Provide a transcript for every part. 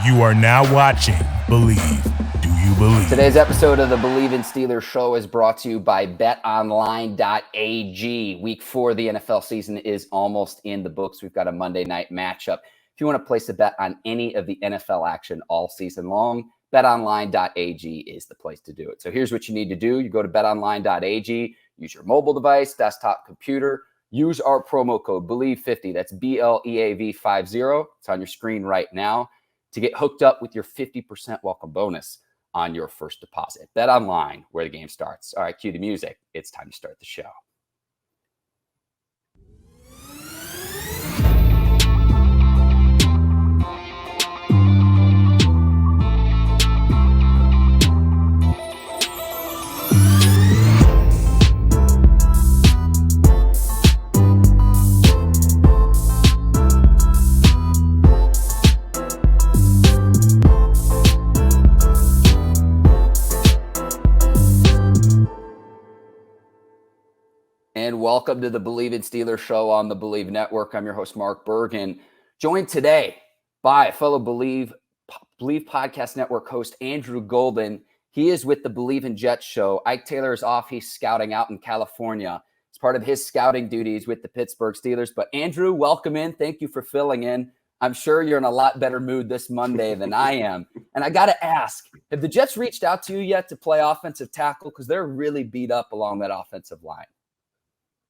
You are now watching Bleav. Do you believe? Today's episode of the Bleav in Steelers show is brought to you by betonline.ag. Week 4 of the NFL season is almost in the books. We've got a Monday night matchup. If you want to place a bet on any of the NFL action all season long, betonline.ag is the place to do it. So here's what you need to do. You go to betonline.ag, use your mobile device, desktop, computer, use our promo code Bleav50. That's BLEAV50. It's on your screen right now to get hooked up with your 50% welcome bonus on your first deposit. Bet online, where the game starts. All right, cue the music. It's time to start the show. And welcome to the Bleav in Steelers show on the Bleav Network. I'm your host, Mark Bergin, joined today by fellow Bleav Podcast Network host, Andrew Golden. He is with the Bleav in Jets show. Ike Taylor is off. He's scouting out in California. It's part of his scouting duties with the Pittsburgh Steelers. But Andrew, welcome in. Thank you for filling in. I'm sure you're in a lot better mood this Monday than I am. And I got to ask, have the Jets reached out to you yet to play offensive tackle? Because they're really beat up along that offensive line.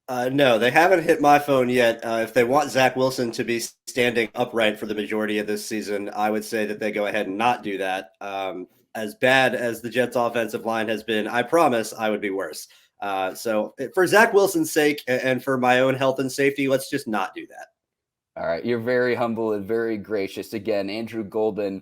No, they haven't hit my phone yet. If they want Zach Wilson to be standing upright for the majority of this season, I would say that they go ahead and not do that. As bad as the Jets' offensive line has been, I promise I would be worse. So for Zach Wilson's sake and for my own health and safety, let's just not do that. All right. You're very humble and very gracious. Again, Andrew Golden,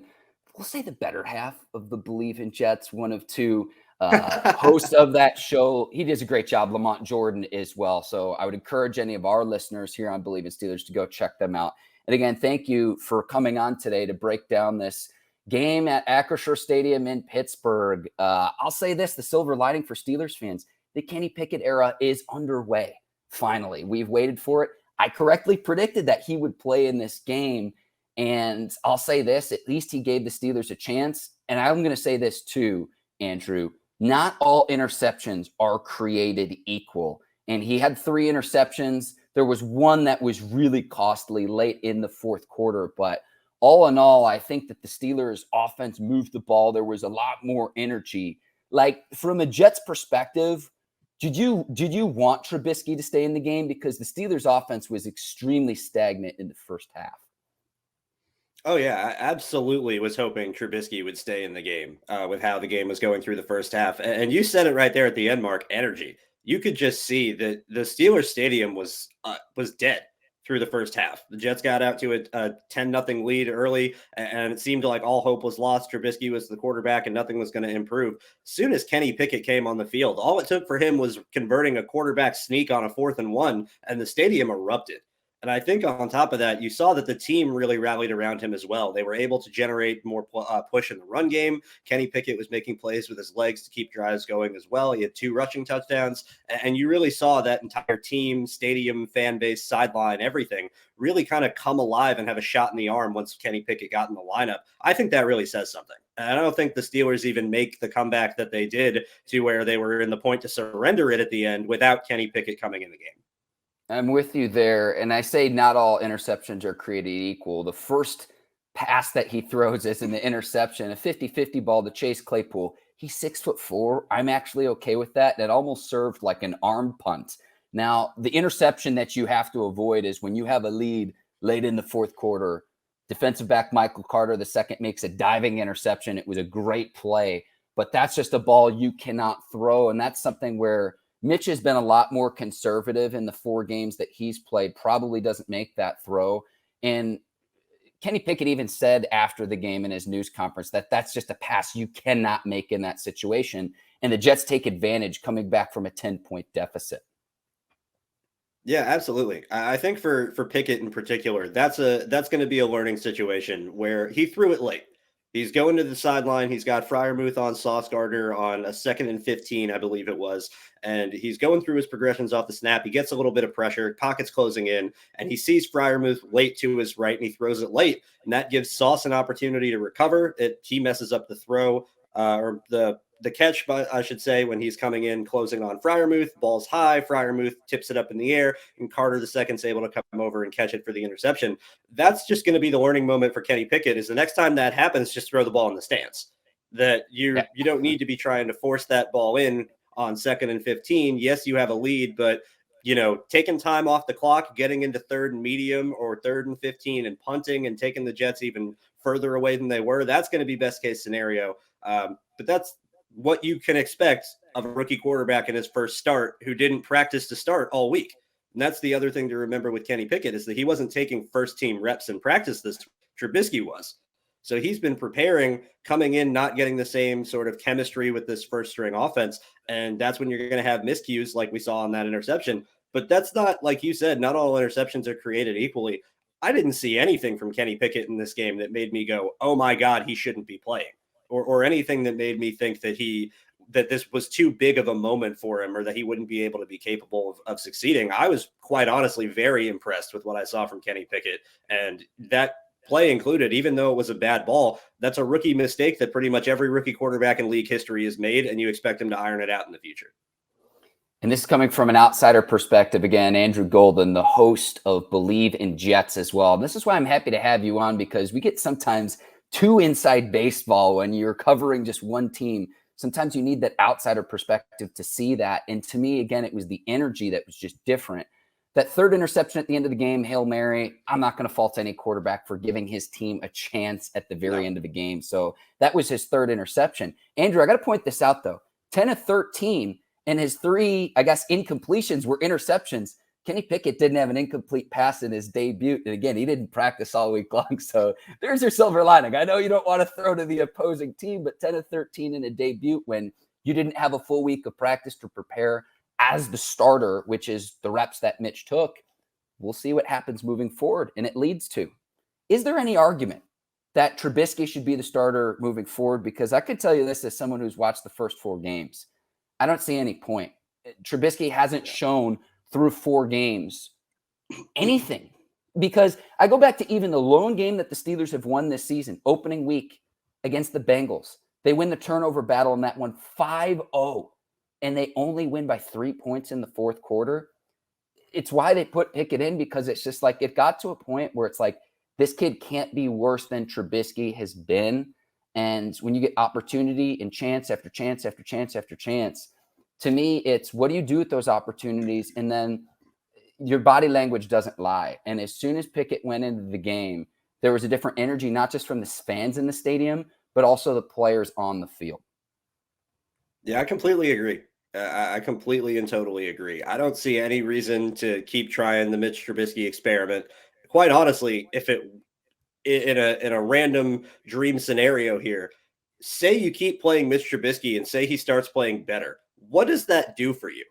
we'll say the better half of the Bleav in Jets, one of two host of that show. He does a great job. Lamont Jordan as well. So I would encourage any of our listeners here on Bleav in Steelers to go check them out. And again, thank you for coming on today to break down this game at Acrisure Stadium in Pittsburgh. I'll say this, the silver lining for Steelers fans, the Kenny Pickett era is underway. Finally, we've waited for it. I correctly predicted that he would play in this game. And I'll say this, at least he gave the Steelers a chance. And I'm going to say this too, Andrew. Not all interceptions are created equal. And he had 3 interceptions. There was one that was really costly late in the fourth quarter. But all in all, I think that the Steelers offense moved the ball. There was a lot more energy. Like from a Jets perspective, did you want Trubisky to stay in the game? Because the Steelers offense was extremely stagnant in the first half. Oh, yeah, I absolutely was hoping Trubisky would stay in the game with how the game was going through the first half. And you said it right there at the end, Mark, energy. You could just see that the Steelers stadium was dead through the first half. The Jets got out to a 10-0 lead early, and it seemed like all hope was lost. Trubisky was the quarterback, and nothing was going to improve. As soon as Kenny Pickett came on the field, all it took for him was converting a quarterback sneak on a 4th and 1, and the stadium erupted. And I think on top of that, you saw that the team really rallied around him as well. They were able to generate more push in the run game. Kenny Pickett was making plays with his legs to keep drives going as well. He had 2 rushing touchdowns. And you really saw that entire team, stadium, fan base, sideline, everything really kind of come alive and have a shot in the arm once Kenny Pickett got in the lineup. I think that really says something. And I don't think the Steelers even make the comeback that they did to where they were in the point to surrender it at the end without Kenny Pickett coming in the game. I'm with you there. And I say not all interceptions are created equal. The first pass that he throws is in the interception, a 50-50 ball to Chase Claypool. He's 6'4". I'm actually okay with that. That almost served like an arm punt. Now, the interception that you have to avoid is when you have a lead late in the fourth quarter. Defensive back Michael Carter, the second, makes a diving interception. It was a great play, but that's just a ball you cannot throw. And that's something where Mitch has been a lot more conservative in the 4 games that he's played, probably doesn't make that throw. And Kenny Pickett even said after the game in his news conference that that's just a pass you cannot make in that situation. And the Jets take advantage coming back from a 10-point deficit. Yeah, absolutely. I think for Pickett in particular, that's going to be a learning situation where he threw it late. He's going to the sideline. He's got Freiermuth on Sauce Gardner on a 2nd and 15, I believe it was. And he's going through his progressions off the snap. He gets a little bit of pressure, pockets closing in, and he sees Freiermuth late to his right, and he throws it late. And that gives Sauce an opportunity to recover. He messes up the throw, or the catch, I should say, when he's coming in, closing on Freiermuth. Ball's high. Freiermuth tips it up in the air, and Carter II's able to come over and catch it for the interception. That's just going to be the learning moment for Kenny Pickett, is the next time that happens, just throw the ball in the stands. That you don't need to be trying to force that ball in on 2nd and 15. Yes, you have a lead, but taking time off the clock, getting into 3rd and medium or 3rd and 15 and punting and taking the Jets even further away than they were, that's going to be best case scenario. But that's what you can expect of a rookie quarterback in his first start who didn't practice to start all week. And that's the other thing to remember with Kenny Pickett, is that he wasn't taking first team reps in practice this Trubisky was. So he's been preparing, coming in, not getting the same sort of chemistry with this first string offense. And that's when you're going to have miscues like we saw on that interception. But that's not, like you said, not all interceptions are created equally. I didn't see anything from Kenny Pickett in this game that made me go, oh my God, he shouldn't be playing. Or anything that made me think that this was too big of a moment for him, or that he wouldn't be able to be capable of succeeding. I was quite honestly very impressed with what I saw from Kenny Pickett, and that play included, even though it was a bad ball. That's a rookie mistake that pretty much every rookie quarterback in league history has made, and you expect him to iron it out in the future. And this is coming from an outsider perspective. Again, Andrew Golden, the host of Bleav in Jets as well. And this is why I'm happy to have you on, because we get sometimes too inside baseball when you're covering just one team. Sometimes you need that outsider perspective to see that. And to me, again, it was the energy that was just different. That 3rd interception at the end of the game, Hail Mary, I'm not going to fault any quarterback for giving his team a chance at the very end of the game. So that was his 3rd interception. Andrew, I got to point this out, though. 10 of 13, and his 3, incompletions were interceptions. Kenny Pickett didn't have an incomplete pass in his debut. And again, he didn't practice all week long. So there's your silver lining. I know you don't want to throw to the opposing team, but 10 of 13 in a debut when you didn't have a full week of practice to prepare as the starter, which is the reps that Mitch took. We'll see what happens moving forward. And it leads to, is there any argument that Trubisky should be the starter moving forward? Because I could tell you this as someone who's watched the first 4 games. I don't see any point. Trubisky hasn't shown through 4 games anything, because I go back to even the lone game that the Steelers have won this season, opening week against the Bengals. They win the turnover battle in that one 5-0, and they only win by 3 points in the 4th quarter. It's why they put Pickett in, because it's just like, it got to a point where it's like, this kid can't be worse than Trubisky has been. And when you get opportunity and chance after chance after chance after chance, to me, it's what do you do with those opportunities? And then your body language doesn't lie. And as soon as Pickett went into the game, there was a different energy, not just from the fans in the stadium, but also the players on the field. Yeah, I completely agree. I completely and totally agree. I don't see any reason to keep trying the Mitch Trubisky experiment. Quite honestly, if it in a random dream scenario here, say you keep playing Mitch Trubisky and say he starts playing better. What does that do for you?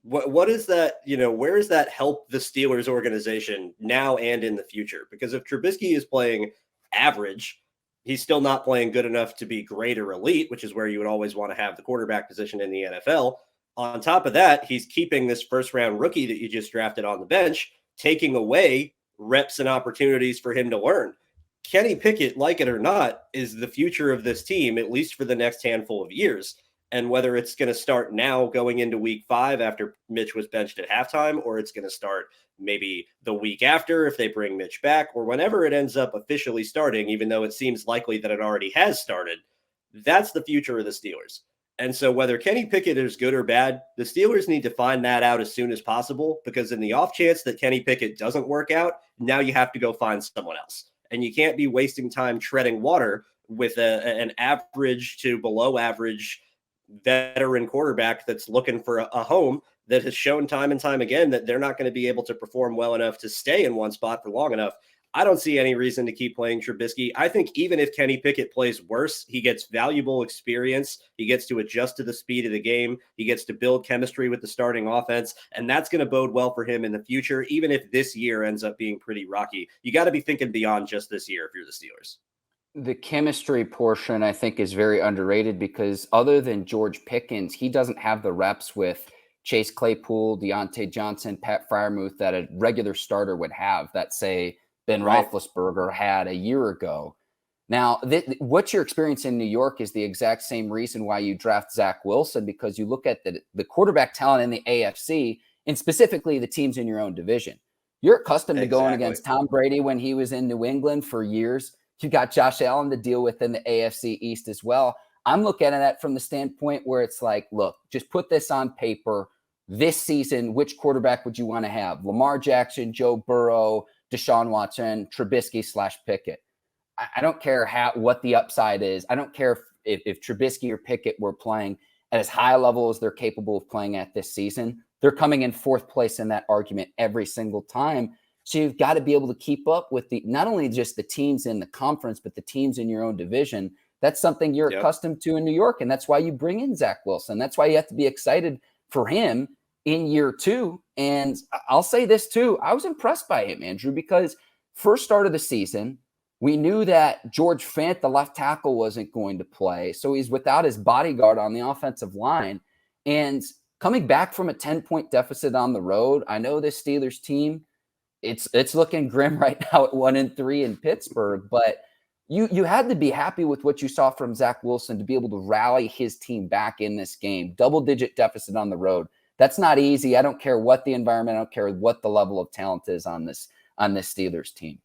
What is that, where does that help the Steelers organization now and in the future? Because if Trubisky is playing average, he's still not playing good enough to be great or elite, which is where you would always want to have the quarterback position in the NFL. On top of that, he's keeping this first round rookie that you just drafted on the bench, taking away reps and opportunities for him to learn. Kenny Pickett, like it or not, is the future of this team, at least for the next handful of years. And whether it's going to start now going into week 5 after Mitch was benched at halftime, or it's going to start maybe the week after if they bring Mitch back, or whenever it ends up officially starting, even though it seems likely that it already has started, that's the future of the Steelers. And so whether Kenny Pickett is good or bad, the Steelers need to find that out as soon as possible, because in the off chance that Kenny Pickett doesn't work out, now you have to go find someone else. And you can't be wasting time treading water with an average to below average veteran quarterback that's looking for a home, that has shown time and time again that they're not going to be able to perform well enough to stay in one spot for long enough. I don't see any reason to keep playing Trubisky. I think even if Kenny Pickett plays worse, he gets valuable experience. He gets to adjust to the speed of the game. He gets to build chemistry with the starting offense, and that's going to bode well for him in the future, even if this year ends up being pretty rocky. You got to be thinking beyond just this year if you're the Steelers. The chemistry portion, I think, is very underrated because other than George Pickens, he doesn't have the reps with Chase Claypool, Deontay Johnson, Pat Freiermuth that a regular starter would have that, say, Ben Right. Roethlisberger had a year ago. Now, what you're experiencing in New York is the exact same reason why you draft Zach Wilson, because you look at the quarterback talent in the AFC and specifically the teams in your own division. You're accustomed to going Exactly. against Tom Brady when he was in New England for years. You got Josh Allen to deal with in the AFC East as well. I'm looking at that from the standpoint where it's like, look, just put this on paper. This season, which quarterback would you want to have? Lamar Jackson, Joe Burrow, Deshaun Watson, Trubisky/Pickett. I don't care what the upside is. I don't care if Trubisky or Pickett were playing at as high a level as they're capable of playing at this season. They're coming in fourth place in that argument every single time. So you've got to be able to keep up with not only just the teams in the conference, but the teams in your own division. That's something you're accustomed to in New York, and that's why you bring in Zach Wilson. That's why you have to be excited for him in year two. And I'll say this too. I was impressed by him, Andrew, because first start of the season, we knew that George Fant, the left tackle, wasn't going to play. So he's without his bodyguard on the offensive line. And coming back from a 10-point deficit on the road, I know this Steelers team, it's looking grim right now at 1-3 in Pittsburgh, but you had to be happy with what you saw from Zach Wilson to be able to rally his team back in this game. Double-digit deficit on the road. That's not easy. I don't care what the environment, I don't care what the level of talent is on this Steelers team.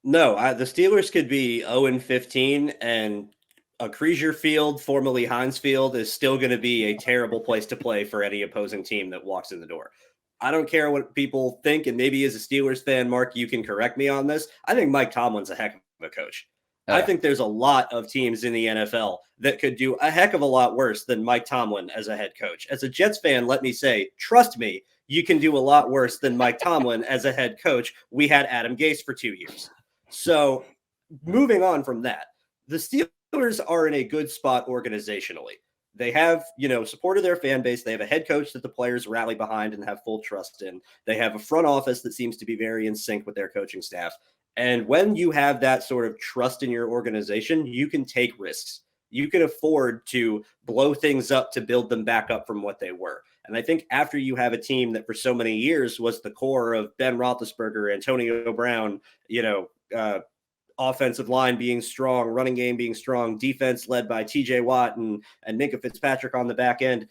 No, the Steelers could be 0-15, and a Creasier Field, formerly Heinz Field, is still going to be a terrible place to play for any opposing team that walks in the door. I don't care what people think, and maybe as a Steelers fan, Mark, you can correct me on this. I think Mike Tomlin's a heck of a coach. I think there's a lot of teams in the NFL that could do a heck of a lot worse than Mike Tomlin as a head coach. As a Jets fan, let me say, trust me, you can do a lot worse than Mike Tomlin as a head coach. We had Adam Gase for 2 years. So moving on from that, the Steelers are in a good spot organizationally. They have, support of their fan base. They have a head coach that the players rally behind and have full trust in. They have a front office that seems to be very in sync with their coaching staff. And when you have that sort of trust in your organization, you can take risks. You can afford to blow things up to build them back up from what they were. And I think after you have a team that for so many years was the core of Ben Roethlisberger, Antonio Brown, offensive line being strong, running game being strong, defense led by TJ Watt and Minkah Fitzpatrick on the back end,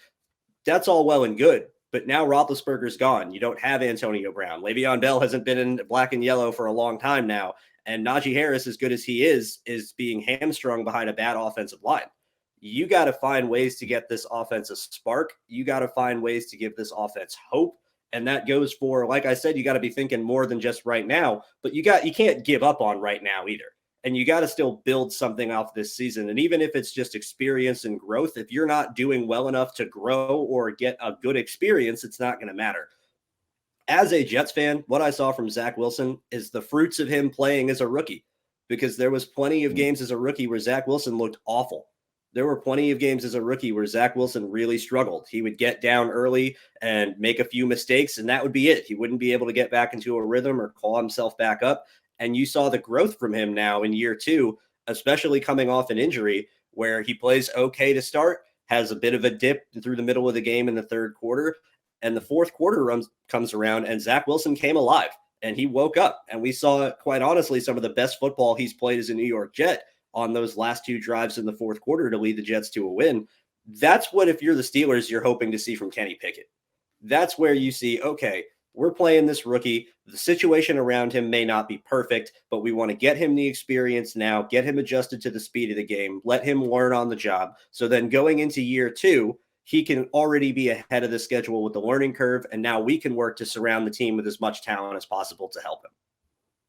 that's all well and good. But now Roethlisberger's gone. You don't have Antonio Brown. Le'Veon Bell hasn't been in black and yellow for a long time now. And Najee Harris, as good as he is being hamstrung behind a bad offensive line. You got to find ways to get this offense a spark. You got to find ways to give this offense hope. And that goes for, like I said, you got to be thinking more than just right now, but you can't give up on right now either. And you got to still build something off this season. And even if it's just experience and growth, if you're not doing well enough to grow or get a good experience, it's not going to matter. As a Jets fan, what I saw from Zach Wilson is the fruits of him playing as a rookie, because there was plenty of games as a rookie where Zach Wilson looked awful. There were plenty of games as a rookie where Zach Wilson really struggled. He would get down early and make a few mistakes, and that would be it. He wouldn't be able to get back into a rhythm or call himself back up. And you saw the growth from him now in year two, especially coming off an injury where he plays okay to start, has a bit of a dip through the middle of the game in the third quarter, and the fourth quarter comes around, and Zach Wilson came alive, and he woke up. And we saw, quite honestly, some of the best football he's played as a New York Jet on those last two drives in the fourth quarter to lead the Jets to a win. That's what, if you're the Steelers, you're hoping to see from Kenny Pickett. That's where you see, okay, we're playing this rookie. The situation around him may not be perfect, but we want to get him the experience now, get him adjusted to the speed of the game, let him learn on the job. So then going into year two, he can already be ahead of the schedule with the learning curve. And now we can work to surround the team with as much talent as possible to help him.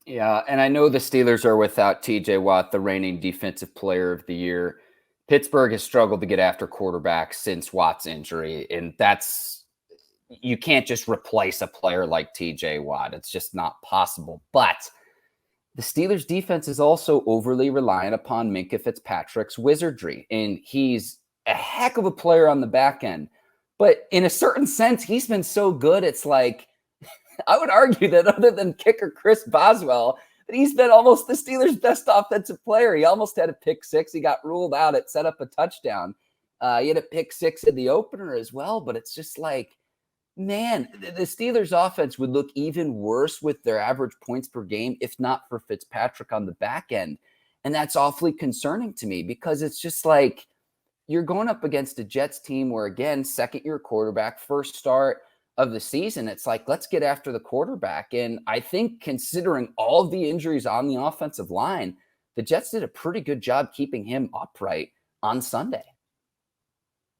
Yeah, and I know the Steelers are without TJ Watt, the reigning defensive player of the year. Pittsburgh has struggled to get after quarterbacks since Watt's injury, and you can't just replace a player like TJ Watt. It's just not possible. But the Steelers defense is also overly reliant upon Minkah Fitzpatrick's wizardry, and he's a heck of a player on the back end. But in a certain sense, he's been so good, it's like, I would argue that other than kicker Chris Boswell, that he's been almost the Steelers' best offensive player. He almost had a pick six. He got ruled out. It set up a touchdown. He had a pick six in the opener as well, but it's just like, man, the Steelers' offense would look even worse with their average points per game if not for Fitzpatrick on the back end. And that's awfully concerning to me because it's just like you're going up against a Jets team where, again, second-year quarterback, first start of the season. It's like, let's get after the quarterback. And I think considering all of the injuries on the offensive line, the Jets did a pretty good job keeping him upright on Sunday.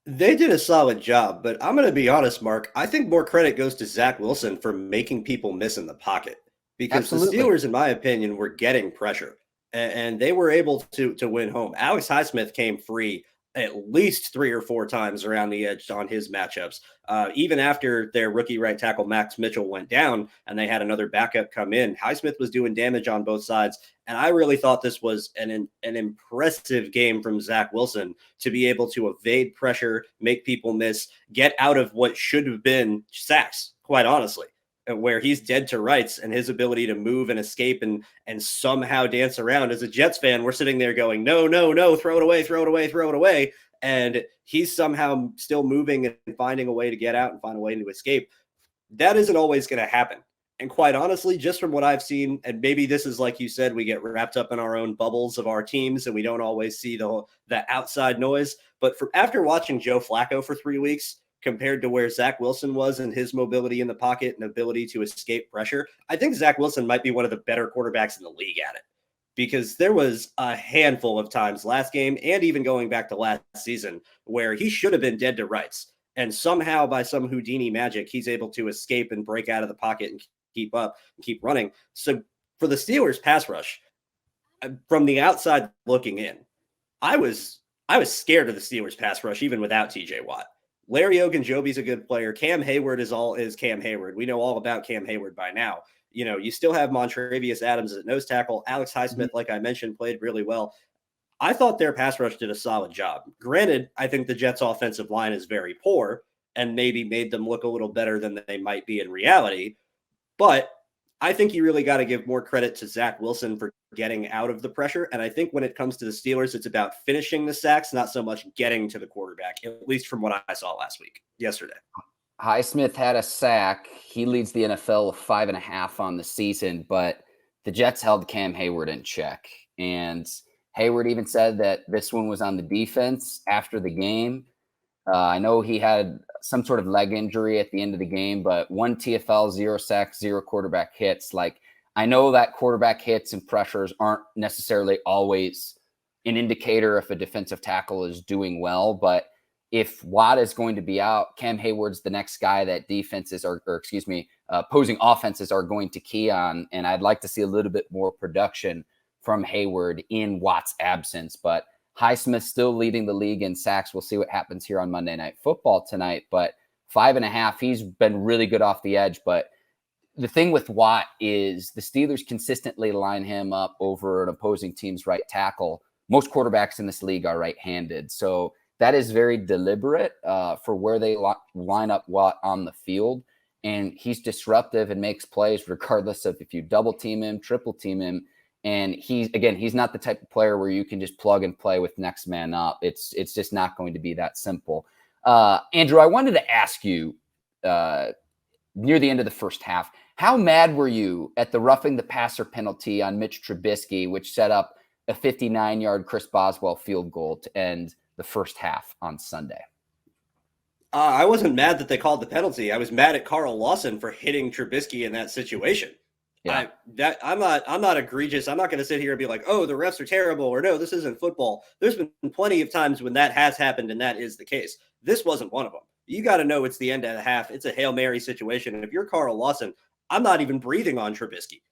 They did a solid job, but I'm going to be honest, Mark. I think more credit goes to Zach Wilson for making people miss in the pocket because Absolutely. the Steelers, in my opinion, were getting pressure and they were able to win home. Alex Highsmith came free at least 3 or 4 times around the edge on his matchups. Even after their rookie right tackle Max Mitchell went down and they had another backup come in, Highsmith was doing damage on both sides. And I really thought this was an impressive game from Zach Wilson to be able to evade pressure, make people miss, get out of what should have been sacks, quite honestly, where he's dead to rights, and his ability to move and escape and somehow dance around. As a Jets fan, we're sitting there going, no, throw it away, throw it away, throw it away. And he's somehow still moving and finding a way to get out and find a way to escape. That isn't always going to happen. And quite honestly, just from what I've seen, and maybe this is like you said, we get wrapped up in our own bubbles of our teams and we don't always see the outside noise. But after watching Joe Flacco for 3 weeks, compared to where Zach Wilson was in his mobility in the pocket and ability to escape pressure, I think Zach Wilson might be one of the better quarterbacks in the league at it. Because there was a handful of times last game and even going back to last season where he should have been dead to rights. And somehow by some Houdini magic, he's able to escape and break out of the pocket and keep up and keep running. So for the Steelers pass rush, from the outside looking in, I was scared of the Steelers pass rush even without TJ Watt. Larry Ogunjobi's a good player. Cam Hayward is Cam Hayward. We know all about Cam Hayward by now. You know, you still have Montravius Adams at nose tackle. Alex Highsmith, like I mentioned, played really well. I thought their pass rush did a solid job. Granted, I think the Jets' offensive line is very poor and maybe made them look a little better than they might be in reality. But I think you really got to give more credit to Zach Wilson for getting out of the pressure. And I think when it comes to the Steelers, it's about finishing the sacks, not so much getting to the quarterback, at least from what I saw yesterday. Highsmith had a sack. He leads the NFL with 5.5 on the season, but the Jets held Cam Hayward in check. And Hayward even said that this one was on the defense after the game. I know he had some sort of leg injury at the end of the game, but 1 TFL, 0 sacks, 0 quarterback hits. Like, I know that quarterback hits and pressures aren't necessarily always an indicator if a defensive tackle is doing well, but if Watt is going to be out, Cam Hayward's the next guy that defenses opposing offenses are going to key on. And I'd like to see a little bit more production from Hayward in Watt's absence, but Highsmith still leading the league in sacks. We'll see what happens here on Monday Night Football tonight, but 5.5, he's been really good off the edge. But the thing with Watt is the Steelers consistently line him up over an opposing team's right tackle. Most quarterbacks in this league are right-handed. So that is very deliberate for where they line up Watt on the field. And he's disruptive and makes plays regardless of if you double team him, triple team him. And he's not the type of player where you can just plug and play with next man up. It's just not going to be that simple. Andrew, I wanted to ask you near the end of the first half, how mad were you at the roughing the passer penalty on Mitch Trubisky, which set up a 59-yard Chris Boswell field goal to end the first half on Sunday? I wasn't mad that they called the penalty. I was mad at Carl Lawson for hitting Trubisky in that situation. Yeah. I'm not egregious. I'm not going to sit here and be like, oh, the refs are terrible, or no, this isn't football. There's been plenty of times when that has happened, and that is the case. This wasn't one of them. You got to know it's the end of the half. It's a Hail Mary situation. And if you're Carl Lawson, I'm not even breathing on Trubisky.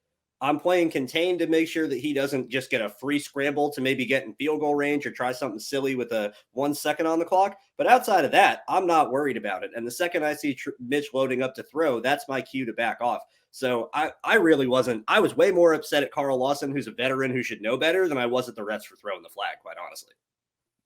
I'm playing contained to make sure that he doesn't just get a free scramble to maybe get in field goal range or try something silly with a 1 second on the clock. But outside of that, I'm not worried about it. And the second I see Mitch loading up to throw, that's my cue to back off. So I really wasn't. I was way more upset at Carl Lawson, who's a veteran who should know better, than I was at the refs for throwing the flag, quite honestly.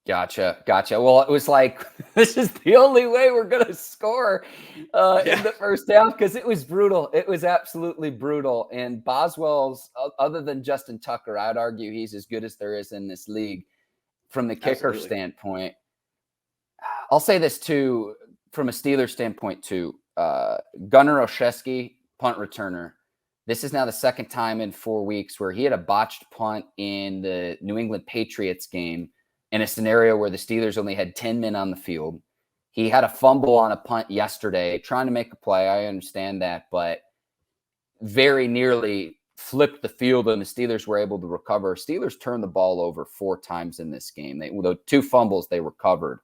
Gotcha. Well, it was like, this is the only way we're going to score in the first half because it was brutal. It was absolutely brutal. And Boswell's, other than Justin Tucker, I'd argue he's as good as there is in this league from the kicker standpoint. I'll say this too, from a Steelers standpoint too. Gunnar Olszewski, punt returner. This is now the second time in 4 weeks where he had a botched punt in the New England Patriots game in a scenario where the Steelers only had 10 men on the field. He had a fumble on a punt yesterday, trying to make a play. I understand that, but very nearly flipped the field and the Steelers were able to recover. Steelers turned the ball over 4 times in this game. The 2 fumbles they recovered,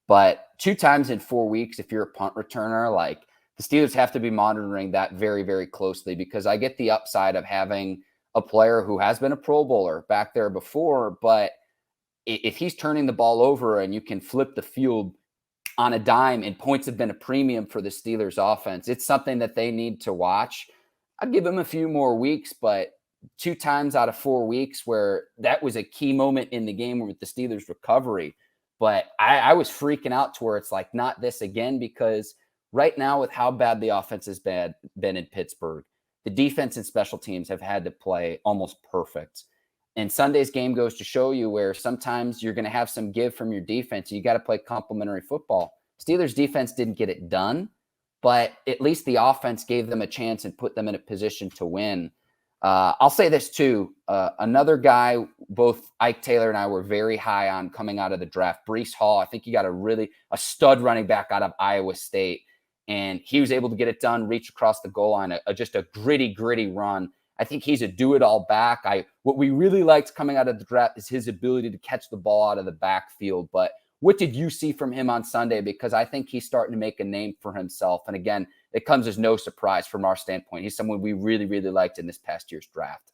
but 2 times in 4 weeks, if you're a punt returner, like the Steelers have to be monitoring that very, very closely because I get the upside of having a player who has been a Pro Bowler back there before, but if he's turning the ball over and you can flip the field on a dime and points have been a premium for the Steelers offense, it's something that they need to watch. I'd give him a few more weeks, but 2 times out of 4 weeks where that was a key moment in the game with the Steelers recovery. But I was freaking out to where it's like, not this again, because right now with how bad the offense has been in Pittsburgh, the defense and special teams have had to play almost perfect. And Sunday's game goes to show you where sometimes you're going to have some give from your defense. You got to play complementary football. Steelers defense didn't get it done, but at least the offense gave them a chance and put them in a position to win. I'll say this too. Another guy, both Ike Taylor and I were very high on coming out of the draft, Breece Hall. I think he got a stud running back out of Iowa State, and he was able to get it done, reach across the goal line, just a gritty run. I think he's a do-it-all back. What we really liked coming out of the draft is his ability to catch the ball out of the backfield. But what did you see from him on Sunday? Because I think he's starting to make a name for himself. And again, it comes as no surprise from our standpoint. He's someone we really, really liked in this past year's draft.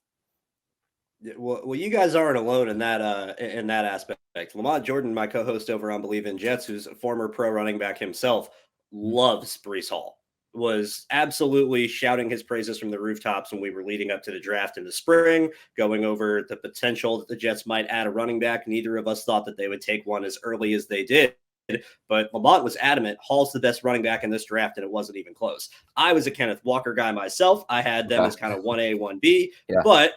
Well, you guys aren't alone in that aspect. Lamont Jordan, my co-host over on Bleav in Jets, who's a former pro running back himself, loves Breece Hall. Was absolutely shouting his praises from the rooftops when we were leading up to the draft in the spring, going over the potential that the Jets might add a running back. Neither of us thought that they would take one as early as they did, but Lamont was adamant Hall's the best running back in this draft, and it wasn't even close. I was a Kenneth Walker guy myself. I had them as kind of 1A, 1B, but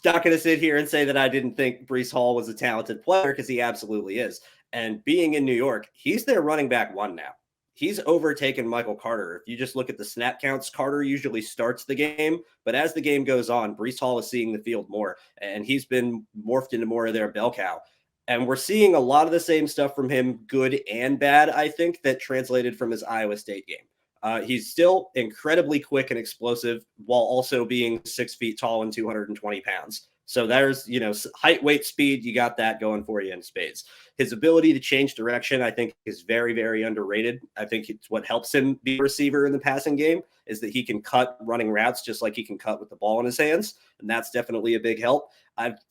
not going to sit here and say that I didn't think Breece Hall was a talented player, because he absolutely is. And being in New York, he's their running back 1 now. He's overtaken Michael Carter. If you just look at the snap counts, Carter usually starts the game, but as the game goes on, Breece Hall is seeing the field more, and he's been morphed into more of their bell cow. And we're seeing a lot of the same stuff from him, good and bad, I think, that translated from his Iowa State game. He's still incredibly quick and explosive while also being 6 feet tall and 220 pounds. So there's, height, weight, speed, you got that going for you in spades. His ability to change direction, I think, is very, very underrated. I think it's what helps him be a receiver in the passing game, is that he can cut running routes just like he can cut with the ball in his hands. And that's definitely a big help.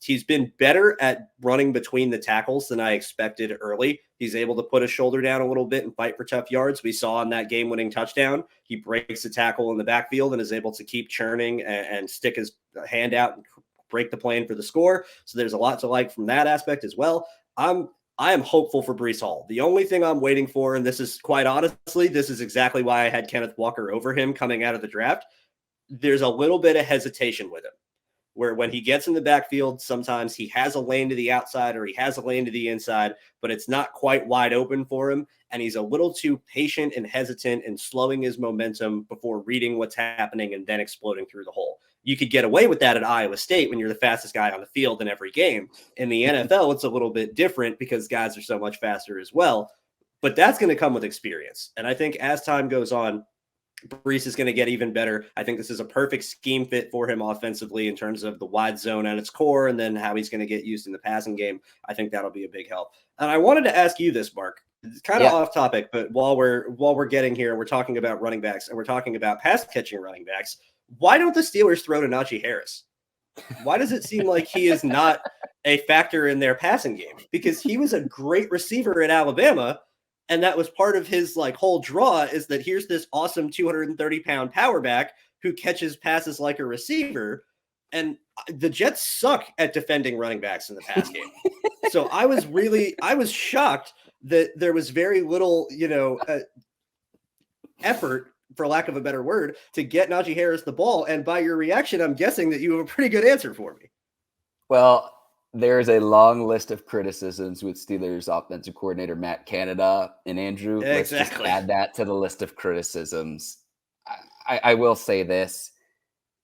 He's been better at running between the tackles than I expected early. He's able to put his shoulder down a little bit and fight for tough yards. We saw on that game-winning touchdown, he breaks a tackle in the backfield and is able to keep churning and stick his hand out and break the plane for the score. So there's a lot to like from that aspect as well. I am hopeful for Breece Hall. The only thing I'm waiting for, and this is quite honestly, this is exactly why I had Kenneth Walker over him coming out of the draft. There's a little bit of hesitation with him, where when he gets in the backfield, sometimes he has a lane to the outside or he has a lane to the inside, but it's not quite wide open for him. And he's a little too patient and hesitant and slowing his momentum before reading what's happening and then exploding through the hole. You could get away with that at Iowa State when you're the fastest guy on the field in every game. In the NFL, it's a little bit different because guys are so much faster as well. But that's going to come with experience. And I think as time goes on, Breece is going to get even better. I think this is a perfect scheme fit for him offensively in terms of the wide zone at its core and then how he's going to get used in the passing game. I think that'll be a big help. And I wanted to ask you this, Mark. It's kind of off topic, but while we're getting here, we're talking about running backs and we're talking about pass catching running backs. Why don't the Steelers throw to Najee Harris? Why does it seem like he is not a factor in their passing game? Because he was a great receiver at Alabama, and that was part of his whole draw, is that here's this awesome 230-pound power back who catches passes like a receiver. And the Jets suck at defending running backs in the pass game. So I was shocked that there was very little, effort, for lack of a better word, to get Najee Harris the ball. And by your reaction, I'm guessing that you have a pretty good answer for me. Well, there's a long list of criticisms with Steelers offensive coordinator Matt Canada and Andrew. Let's just add that to the list of criticisms. I will say this.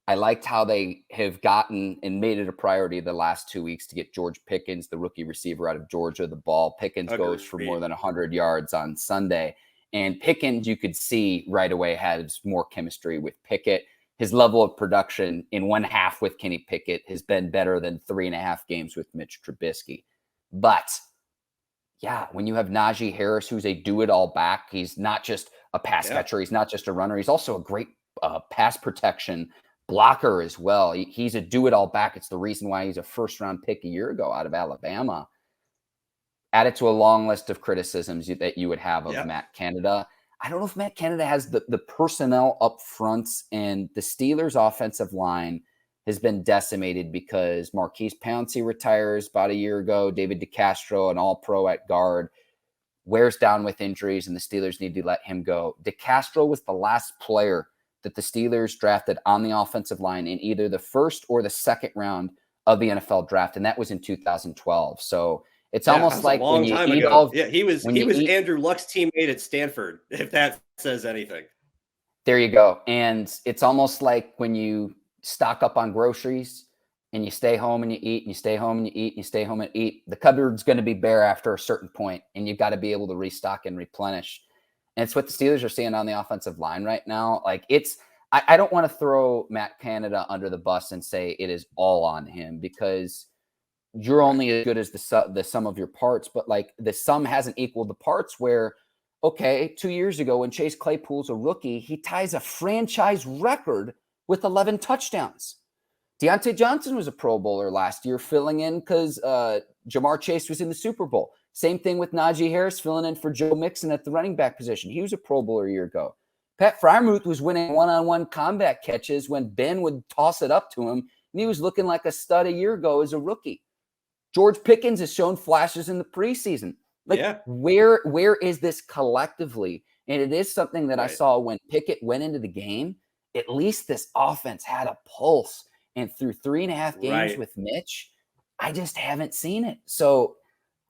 I liked how they have gotten and made it a priority the last 2 weeks to get George Pickens, the rookie receiver out of Georgia, the ball. Pickens goes for more than 100 yards on Sunday. And Pickens, you could see right away, has more chemistry with Pickett. His level of production in one half with Kenny Pickett has been better than 3.5 games with Mitch Trubisky. But yeah, when you have Najee Harris, who's a do-it-all back, he's not just a pass catcher, he's not just a runner, he's also a great pass protection blocker as well. He's a do-it-all back. It's the reason why he's a first-round pick a year ago out of Alabama. Added to a long list of criticisms that you would have of Matt Canada. I don't know if Matt Canada has the personnel up front, and the Steelers' offensive line has been decimated because Marquise Pouncey retires about a year ago. David DeCastro, an all-pro at guard, wears down with injuries, and the Steelers need to let him go. DeCastro was the last player that the Steelers drafted on the offensive line in either the first or the second round of the NFL draft, and that was in 2012. So it's almost like when you eat all. Yeah, he was Andrew Luck's teammate at Stanford, if that says anything. There you go. And it's almost like when you stock up on groceries and you stay home and you eat, and you stay home and you eat, and you stay home and eat. The cupboard's going to be bare after a certain point, and you've got to be able to restock and replenish. And it's what the Steelers are seeing on the offensive line right now. Like I don't want to throw Matt Canada under the bus and say it is all on him, because you're only as good as the sum of your parts. But like the sum hasn't equaled the parts where, okay, 2 years ago when Chase Claypool's a rookie, he ties a franchise record with 11 touchdowns. Deontay Johnson was a Pro Bowler last year, filling in because Jamar Chase was in the Super Bowl. Same thing with Najee Harris, filling in for Joe Mixon at the running back position. He was a Pro Bowler a year ago. Pat Freiermuth was winning one-on-one combat catches when Ben would toss it up to him, and he was looking like a stud a year ago as a rookie. George Pickens has shown flashes in the preseason. Where is this collectively? And it is something that I saw when Pickett went into the game. At least this offense had a pulse. And through 3.5 games with Mitch, I just haven't seen it. So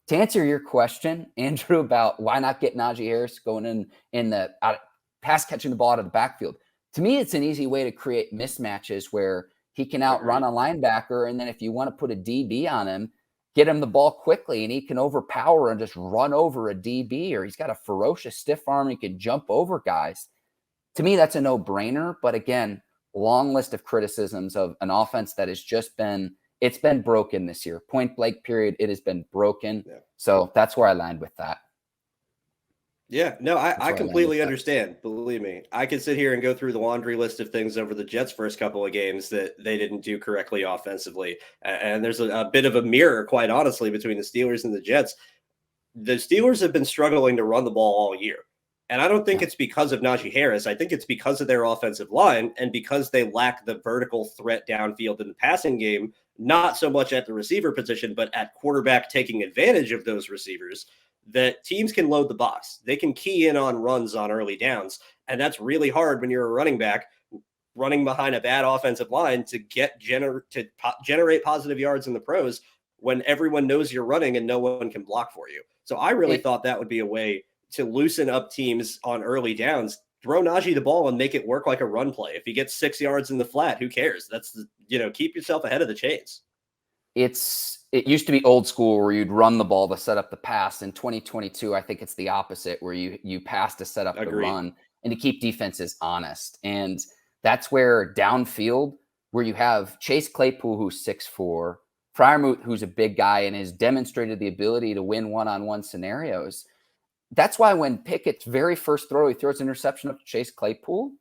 to answer your question, Andrew, about why not get Najee Harris going in the pass catching the ball out of the backfield, to me, it's an easy way to create mismatches where he can outrun a linebacker. And then if you want to put a DB on him, get him the ball quickly, and he can overpower and just run over a DB, or he's got a ferocious stiff arm. He can jump over guys. To me, that's a no-brainer. But again, long list of criticisms of an offense that has just it's been broken this year. Point blank period. It has been broken. Yeah. So that's where I land with that. Yeah, no, I completely understand. Believe me, I could sit here and go through the laundry list of things over the Jets' first couple of games that they didn't do correctly offensively. And there's a bit of a mirror, quite honestly, between the Steelers and the Jets. The Steelers have been struggling to run the ball all year. And I don't think it's because of Najee Harris. I think it's because of their offensive line and because they lack the vertical threat downfield in the passing game, not so much at the receiver position, but at quarterback, taking advantage of those receivers, that teams can load the box. They can key in on runs on early downs. And that's really hard when you're a running back running behind a bad offensive line to generate positive yards in the pros when everyone knows you're running and no one can block for you. So I really thought that would be a way to loosen up teams on early downs. Throw Najee the ball and make it work like a run play. If he gets 6 yards in the flat, who cares? That's keep yourself ahead of the chains. It used to be old school where you'd run the ball to set up the pass. In 2022, I think it's the opposite, where you pass to set up the run and to keep defenses honest. And that's where downfield, where you have Chase Claypool, who's 6'4", Freiermuth, who's a big guy and has demonstrated the ability to win one-on-one scenarios. That's why when Pickett's very first throw, he throws an interception up to Chase Claypool.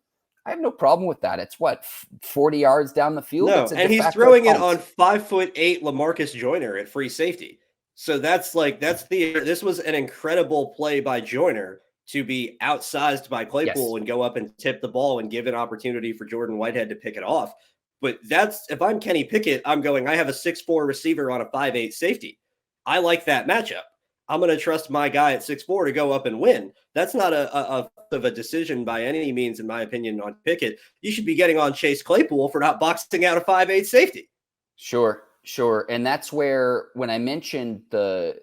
I have no problem with that. It's 40 yards down the field. No, and he's throwing it on 5'8" LaMarcus Joyner at free safety. So this was an incredible play by Joyner to be outsized by Claypool and go up and tip the ball and give an opportunity for Jordan Whitehead to pick it off. But if I'm Kenny Pickett, I'm going, I have a 6'4" receiver on a 5'8" safety. I like that matchup. I'm going to trust my guy at 6'4" to go up and win. That's not of a decision by any means, in my opinion, on Pickett. You should be getting on Chase Claypool for not boxing out a 5'8" safety. Sure. And that's where, when I mentioned the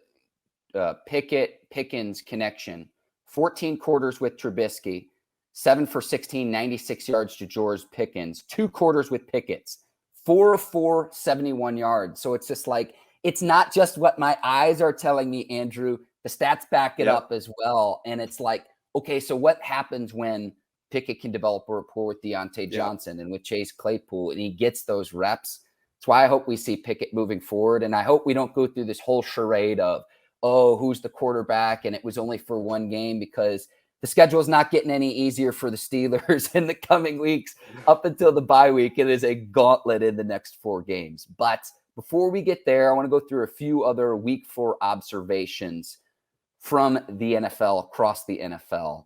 Pickens connection, 14 quarters with Trubisky, 7 for 16, 96 yards to George Pickens, 2 quarters with Pickett's, 4 of 4, 71 yards. So it's just like, it's not just what my eyes are telling me, Andrew. The stats back it up as well. And it's like, okay, so what happens when Pickett can develop a rapport with Deontay Johnson and with Chase Claypool, and he gets those reps? That's why I hope we see Pickett moving forward. And I hope we don't go through this whole charade of, oh, who's the quarterback? And it was only for one game, because the schedule is not getting any easier for the Steelers in the coming weeks up until the bye week. It is a gauntlet in the next 4 games. But before we get there, I want to go through a few other week 4 observations from the NFL, across the NFL.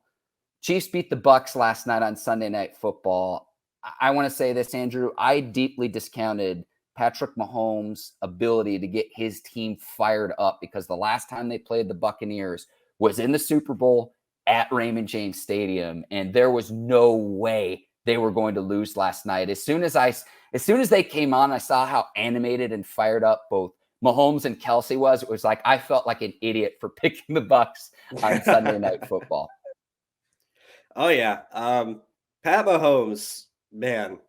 Chiefs beat the Bucs last night on Sunday Night Football. I want to say this, Andrew. I deeply discounted Patrick Mahomes' ability to get his team fired up, because the last time they played the Buccaneers was in the Super Bowl at Raymond James Stadium, and there was no way they were going to lose last night. As soon as they came on, I saw how animated and fired up both Mahomes and Kelsey was. It was like I felt like an idiot for picking the Bucs on Sunday Night Football. Oh yeah, Pat Mahomes, man.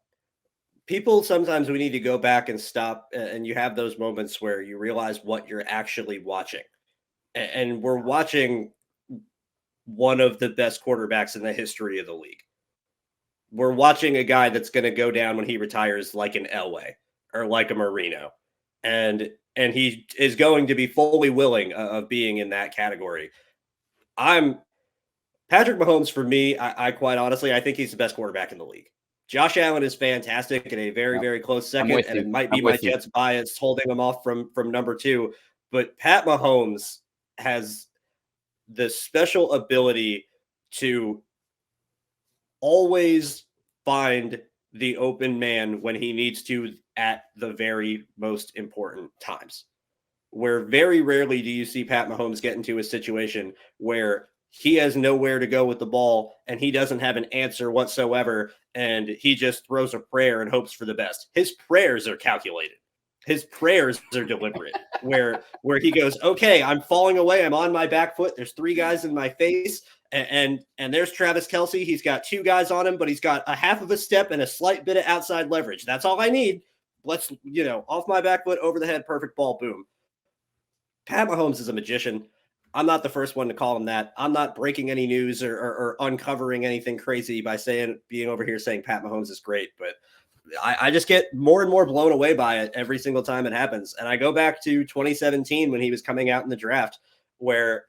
People, sometimes we need to go back and stop, and you have those moments where you realize what you're actually watching. And we're watching one of the best quarterbacks in the history of the league. We're watching a guy that's going to go down when he retires like an Elway or like a Marino. And he is going to be fully willing of being in that category. Patrick Mahomes, for me, I quite honestly, I think he's the best quarterback in the league. Josh Allen is fantastic in a very, very close second, and it might be my Jets bias holding him off from number 2. But Pat Mahomes has the special ability to always find the open man when he needs to at the very most important times. Where very rarely do you see Pat Mahomes get into a situation where he has nowhere to go with the ball and he doesn't have an answer whatsoever, and he just throws a prayer and hopes for the best. His prayers are calculated. His prayers are deliberate, where he goes, okay, I'm falling away. I'm on my back foot. There's 3 guys in my face. And there's Travis Kelce. He's got 2 guys on him, but he's got a half of a step and a slight bit of outside leverage. That's all I need. Let's, off my back foot, over the head, perfect ball, boom. Pat Mahomes is a magician. I'm not the first one to call him that. I'm not breaking any news or uncovering anything crazy by being over here saying Pat Mahomes is great, but I just get more and more blown away by it every single time it happens. And I go back to 2017 when he was coming out in the draft, where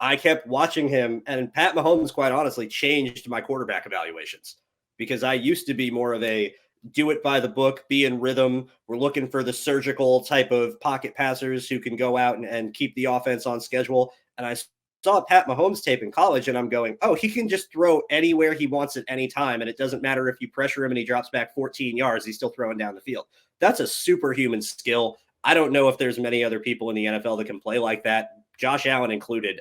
I kept watching him, and Pat Mahomes, quite honestly, changed my quarterback evaluations, because I used to be more of a do it by the book, be in rhythm. We're looking for the surgical type of pocket passers who can go out and keep the offense on schedule. And I saw Pat Mahomes tape in college, and I'm going, oh, he can just throw anywhere he wants at any time. And it doesn't matter if you pressure him and he drops back 14 yards, he's still throwing down the field. That's a superhuman skill. I don't know if there's many other people in the NFL that can play like that, Josh Allen included.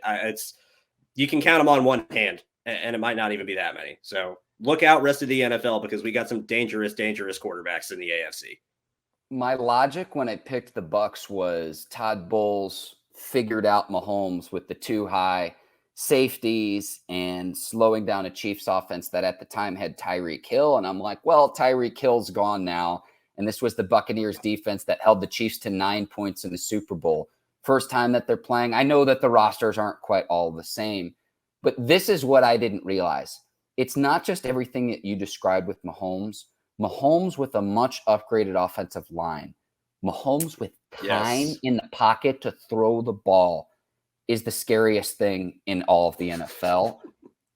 You can count them on one hand, and it might not even be that many. So look out, rest of the NFL, because we got some dangerous, dangerous quarterbacks in the AFC. My logic when I picked the Bucs was Todd Bowles figured out Mahomes with the 2 high safeties and slowing down a Chiefs offense that at the time had Tyreek Hill. And I'm like, well, Tyreek Hill's gone now. And this was the Buccaneers defense that held the Chiefs to 9 points in the Super Bowl. First time that they're playing. I know that the rosters aren't quite all the same, but this is what I didn't realize. It's not just everything that you described with Mahomes. Mahomes with a much upgraded offensive line. Mahomes with time in the pocket to throw the ball is the scariest thing in all of the NFL.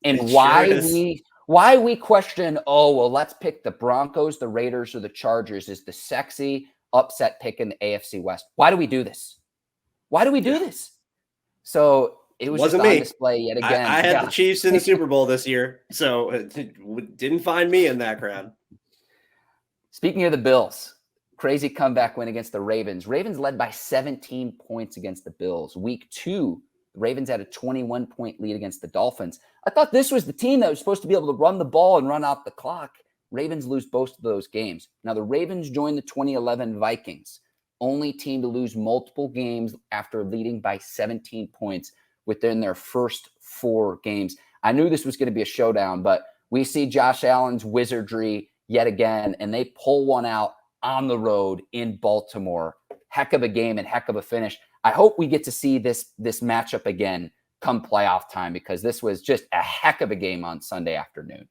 And why we question, oh, well, let's pick the Broncos, the Raiders, or the Chargers is the sexy upset pick in the AFC West. Why do we do this? So it was Wasn't just on me. display yet again. I had the Chiefs in the Super Bowl this year, so it didn't find me in that crowd. Speaking of the Bills, crazy comeback win against the Ravens. Ravens led by 17 points against the Bills. Week 2, the Ravens had a 21-point lead against the Dolphins. I thought this was the team that was supposed to be able to run the ball and run out the clock. Ravens lose both of those games. Now, the Ravens joined the 2011 Vikings, only team to lose multiple games after leading by 17 points within their first 4 games. I knew this was going to be a showdown, but we see Josh Allen's wizardry yet again, and they pull one out on the road in Baltimore. Heck of a game and heck of a finish. I hope we get to see this matchup again come playoff time, because this was just a heck of a game on Sunday afternoon.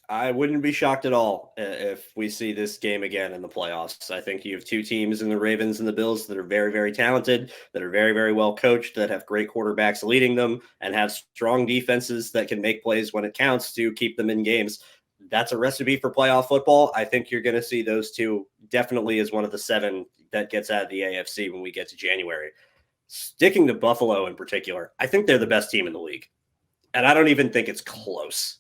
I wouldn't be shocked at all if we see this game again in the playoffs. I think you have 2 teams in the Ravens and the Bills that are very, very talented, that are very, very well coached, that have great quarterbacks leading them, and have strong defenses that can make plays when it counts to keep them in games. That's a recipe for playoff football. I think you're going to see those 2 definitely as one of the 7 that gets out of the AFC when we get to January. Sticking to Buffalo in particular, I think they're the best team in the league. And I don't even think it's close.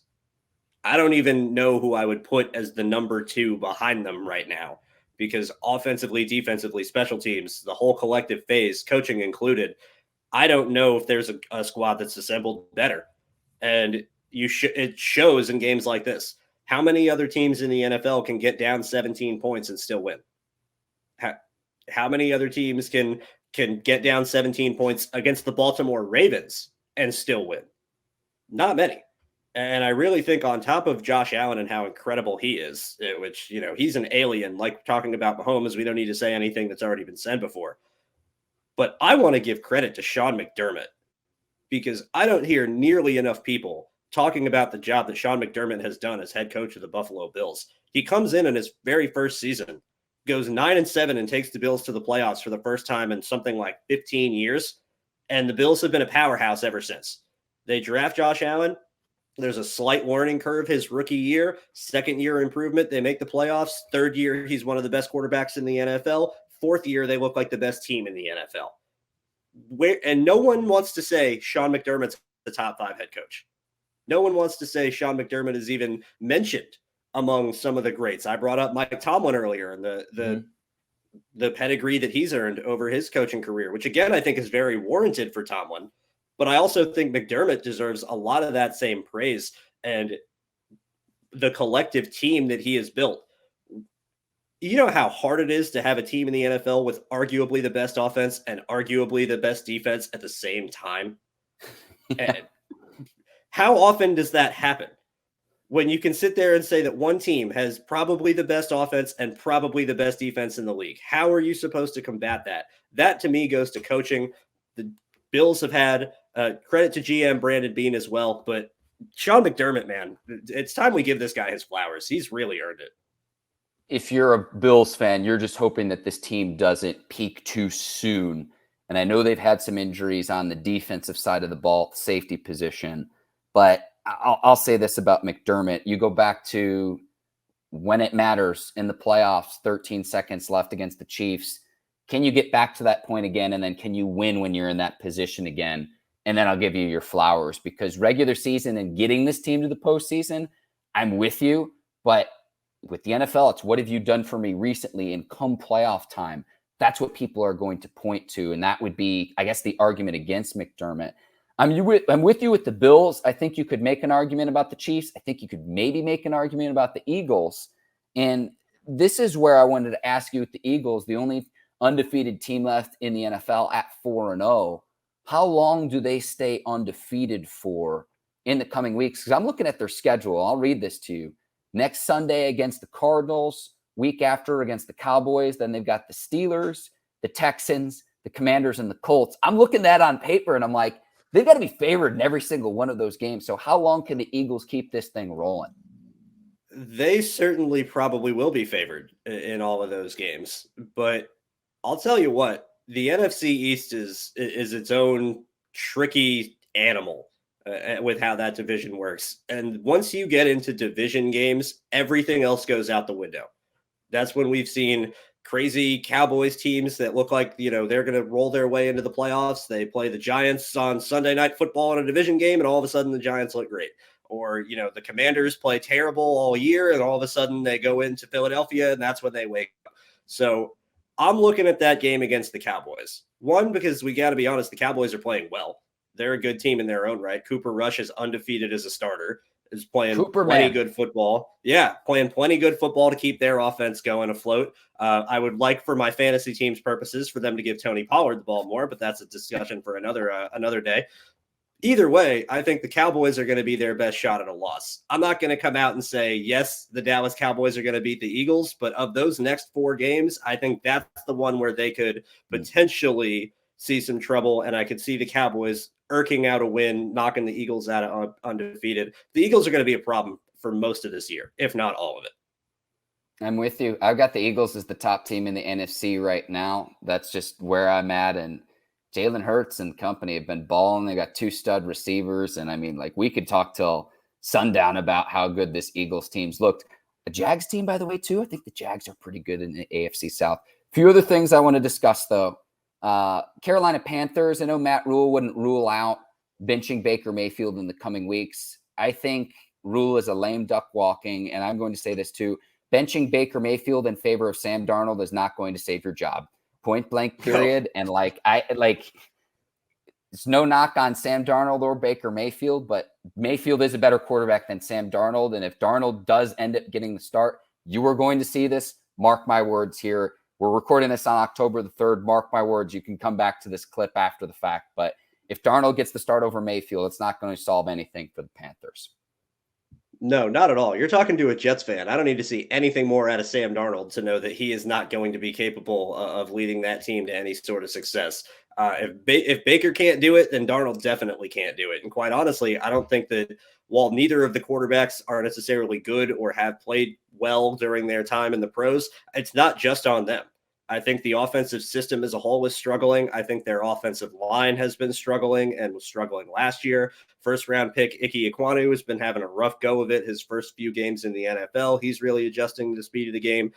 I don't even know who I would put as the number 2 behind them right now, because offensively, defensively, special teams, the whole collective phase, coaching included, I don't know if there's a squad that's assembled better. And it shows in games like this. How many other teams in the NFL can get down 17 points and still win? How many other teams can get down 17 points against the Baltimore Ravens and still win? Not many. And I really think on top of Josh Allen and how incredible he is, which, he's an alien, like talking about Mahomes, we don't need to say anything that's already been said before. But I want to give credit to Sean McDermott, because I don't hear nearly enough people talking about the job that Sean McDermott has done as head coach of the Buffalo Bills. He comes in his very first season, goes 9-7 and takes the Bills to the playoffs for the first time in something like 15 years. And the Bills have been a powerhouse ever since. They draft Josh Allen. There's a slight learning curve his rookie year. Second year improvement, they make the playoffs. Third year, he's one of the best quarterbacks in the NFL. Fourth year, they look like the best team in the NFL. And no one wants to say Sean McDermott's the top 5 head coach. No one wants to say Sean McDermott is even mentioned among some of the greats. I brought up Mike Tomlin earlier and the pedigree that he's earned over his coaching career, which again, I think is very warranted for Tomlin. But I also think McDermott deserves a lot of that same praise and the collective team that he has built. You know how hard it is to have a team in the NFL with arguably the best offense and arguably the best defense at the same time? And how often does that happen? When you can sit there and say that one team has probably the best offense and probably the best defense in the league. How are you supposed to combat that? That to me goes to coaching. The Bills have had credit to GM Brandon Beane as well, but Sean McDermott, man, it's time we give this guy his flowers. He's really earned it. If you're a Bills fan, you're just hoping that this team doesn't peak too soon. And I know they've had some injuries on the defensive side of the ball, safety position, but I'll say this about McDermott. You go back to when it matters in the playoffs, 13 seconds left against the Chiefs. Can you get back to that point again? And then can you win when you're in that position again? And then I'll give you your flowers, because regular season and getting this team to the postseason, I'm with you. But with the NFL, it's what have you done for me recently? And come playoff time, that's what people are going to point to. And that would be, I guess, the argument against McDermott. I'm with you with the Bills. I think you could make an argument about the Chiefs. I think you could maybe make an argument about the Eagles. And this is where I wanted to ask you with the Eagles, the only undefeated team left in the NFL at 4-0. How long do they stay undefeated for in the coming weeks? Because I'm looking at their schedule. I'll read this to you. Next Sunday against the Cardinals, week after against the Cowboys. Then they've got the Steelers, the Texans, the Commanders, and the Colts. I'm looking at that on paper, and I'm like, they've got to be favored in every single one of those games. So how long can the Eagles keep this thing rolling? They certainly probably will be favored in all of those games. But I'll tell you what, the NFC East is its own tricky animal with how that division works. And once you get into division games, everything else goes out the window. That's when we've seen crazy Cowboys teams that look like, they're going to roll their way into the playoffs. They play the Giants on Sunday Night Football in a division game, and all of a sudden the Giants look great. or, the Commanders play terrible all year and all of a sudden they go into Philadelphia and that's when they wake up. So I'm looking at that game against the Cowboys. One, because we got to be honest, the Cowboys are playing well. They're a good team in their own right. Cooper Rush is undefeated as a starter, is playing plenty good football. Yeah, playing plenty good football to keep their offense going afloat. I would like, for my fantasy team's purposes, for them to give Tony Pollard the ball more, but that's a discussion for another day. Either way, I think the Cowboys are going to be their best shot at a loss. I'm not going to come out and say, yes, the Dallas Cowboys are going to beat the Eagles, but of those next 4 games, I think that's the one where they could potentially see some trouble, and I could see the Cowboys irking out a win, knocking the Eagles out of undefeated. The Eagles are going to be a problem for most of this year, if not all of it. I'm with you. I've got the Eagles as the top team in the NFC right now. That's just where I'm at, and Jalen Hurts and company have been balling. They got 2 stud receivers. And I mean, we could talk till sundown about how good this Eagles team's looked. The Jags team, by the way, too. I think the Jags are pretty good in the AFC South. A few other things I want to discuss, though. Carolina Panthers. I know Matt Rule wouldn't rule out benching Baker Mayfield in the coming weeks. I think Rule is a lame duck walking. And I'm going to say this, too. Benching Baker Mayfield in favor of Sam Darnold is not going to save your job. Point blank period. And it's no knock on Sam Darnold or Baker Mayfield, but Mayfield is a better quarterback than Sam Darnold. And if Darnold does end up getting the start, you are going to see this. Mark my words here. We're recording this on October the 3rd. Mark my words. You can come back to this clip after the fact. But if Darnold gets the start over Mayfield, it's not going to solve anything for the Panthers. No, not at all. You're talking to a Jets fan. I don't need to see anything more out of Sam Darnold to know that he is not going to be capable of leading that team to any sort of success. If Baker can't do it, then Darnold definitely can't do it. And quite honestly, I don't think that while neither of the quarterbacks are necessarily good or have played well during their time in the pros, it's not just on them. I think the offensive system as a whole is struggling. I think their offensive line has been struggling and was struggling last year. First round pick Ike Ekwonu has been having a rough go of it his first few games in the NFL. He's really adjusting to the speed of the game,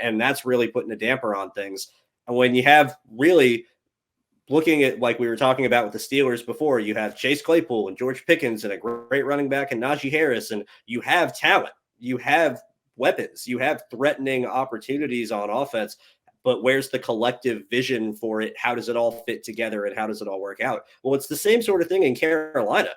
and that's really putting a damper on things. And when you have really looking at, like we were talking about with the Steelers before, you have Chase Claypool and George Pickens and a great running back and Najee Harris, and you have talent, you have weapons, you have threatening opportunities on offense. But where's the collective vision for it? How does it all fit together and how does it all work out? Well, it's the same sort of thing in Carolina.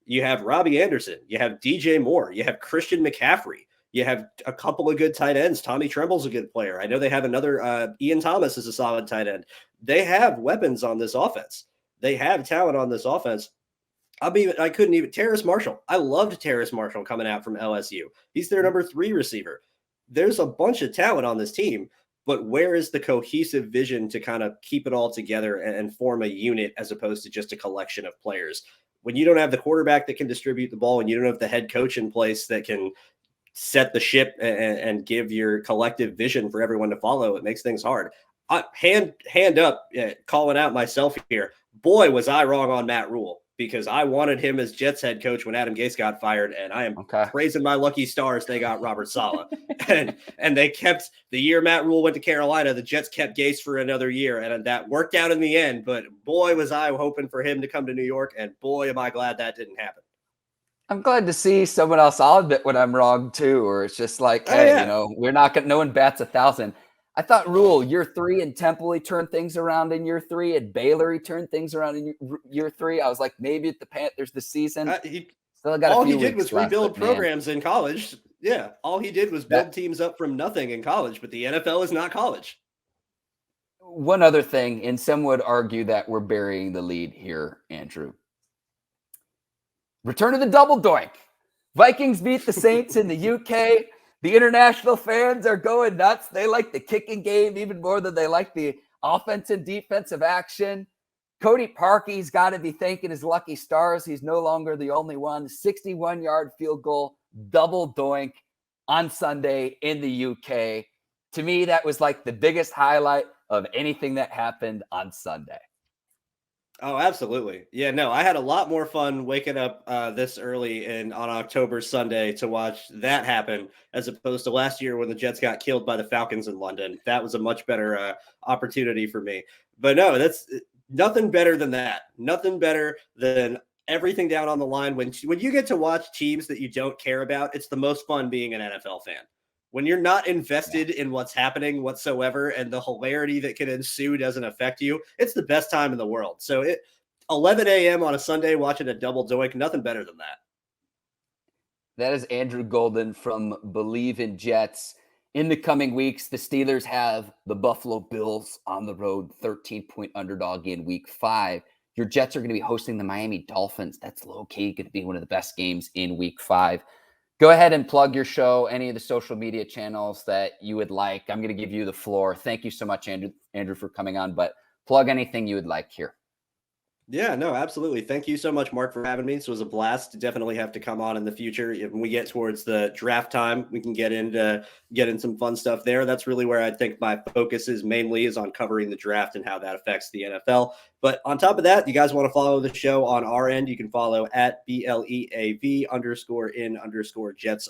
You have Robbie Anderson, you have DJ Moore, you have Christian McCaffrey, you have a couple of good tight ends. Tommy Tremble's a good player. I know they have another Ian Thomas is a solid tight end. They have weapons on this offense. They have talent on this offense. I couldn't even Terrace Marshall. I loved Terrace Marshall coming out from LSU. He's their number 3 receiver. There's a bunch of talent on this team. But where is the cohesive vision to kind of keep it all together and form a unit as opposed to just a collection of players? When you don't have the quarterback that can distribute the ball and you don't have the head coach in place that can set the ship and give your collective vision for everyone to follow, it makes things hard. Hand up, calling out myself here. Boy, was I wrong on Matt Rule, because I wanted him as Jets head coach when Adam Gase got fired, and I am praising my lucky stars they got Robert Saleh. and they kept the year Matt Rule went to Carolina, the Jets kept Gase for another year, and that worked out in the end. But boy, was I hoping for him to come to New York, and boy, am I glad that didn't happen. I'm glad to see someone else. I'll admit when I'm wrong too, or it's just like, we're not going to, no one bats 1,000. I thought Rule, year 3 in Temple, he turned things around in year 3. At Baylor, he turned things around in year 3. I was like, maybe at the Panthers this season. Still got all he did was rebuild programs in college. Yeah, all he did was build teams up from nothing in college, but the NFL is not college. One other thing, and some would argue that we're burying the lead here, Andrew. Return of the double doink. Vikings beat the Saints in the UK. The international fans are going nuts. They like the kicking game even more than they like the offensive defensive action. Cody Parkey's got to be thanking his lucky stars. He's no longer the only one. 61-yard field goal, double doink on Sunday in the UK. To me, that was like the biggest highlight of anything that happened on Sunday. Oh, absolutely. Yeah, no, I had a lot more fun waking up this early on October Sunday to watch that happen as opposed to last year when the Jets got killed by the Falcons in London. That was a much better opportunity for me. But no, that's nothing better than that. Nothing better than everything down on the line. When you get to watch teams that you don't care about, it's the most fun being an NFL fan. When you're not invested in what's happening whatsoever and the hilarity that can ensue doesn't affect you, it's the best time in the world. So 11 a.m. on a Sunday watching a double doink, nothing better than that. That is Andrew Golden from Bleav in Jets. In the coming weeks, the Steelers have the Buffalo Bills on the road, 13-point underdog in week 5. Your Jets are going to be hosting the Miami Dolphins. That's low-key going to be one of the best games in week 5. Go ahead and plug your show, any of the social media channels that you would like. I'm going to give you the floor. Thank you so much, Andrew, for coming on, but plug anything you would like here. Yeah, no, absolutely. Thank you so much, Mark, for having me. This was a blast. Definitely have to come on in the future. When we get towards the draft time, we can get in some fun stuff there. That's really where I think my focus is on covering the draft and how that affects the NFL. But on top of that, you guys want to follow the show on our end, you can follow at BLEAV_in_Jets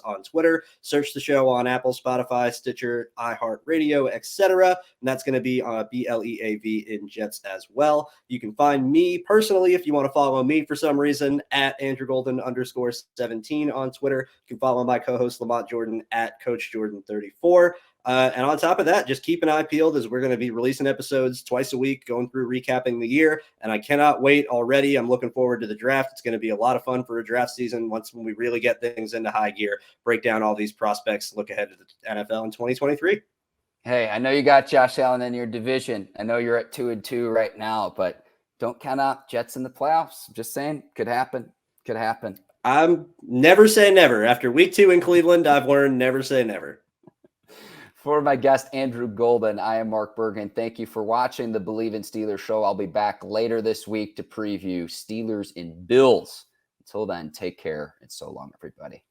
on Twitter. Search the show on Apple, Spotify, Stitcher, iHeartRadio, etc. And that's going to be BLEAV in Jets as well. You can find me personally, if you want to follow me for some reason, at Andrew Golden _17 on Twitter. You can follow my co-host Lamont Jordan at Coach Jordan 34. And on top of that, just keep an eye peeled as we're going to be releasing episodes twice a week, going through recapping the year. And I cannot wait already. I'm looking forward to the draft. It's going to be a lot of fun for a draft season when we really get things into high gear, break down all these prospects, look ahead to the NFL in 2023. Hey, I know you got Josh Allen in your division. I know you're at 2-2 right now, but don't count out Jets in the playoffs. I'm just saying, could happen. Could happen. I'm never say never. After week 2 in Cleveland, I've learned never say never. For my guest, Andrew Golden, I am Mark Bergin. Thank you for watching the Bleav in Steelers show. I'll be back later this week to preview Steelers and Bills. Until then, take care and so long, everybody.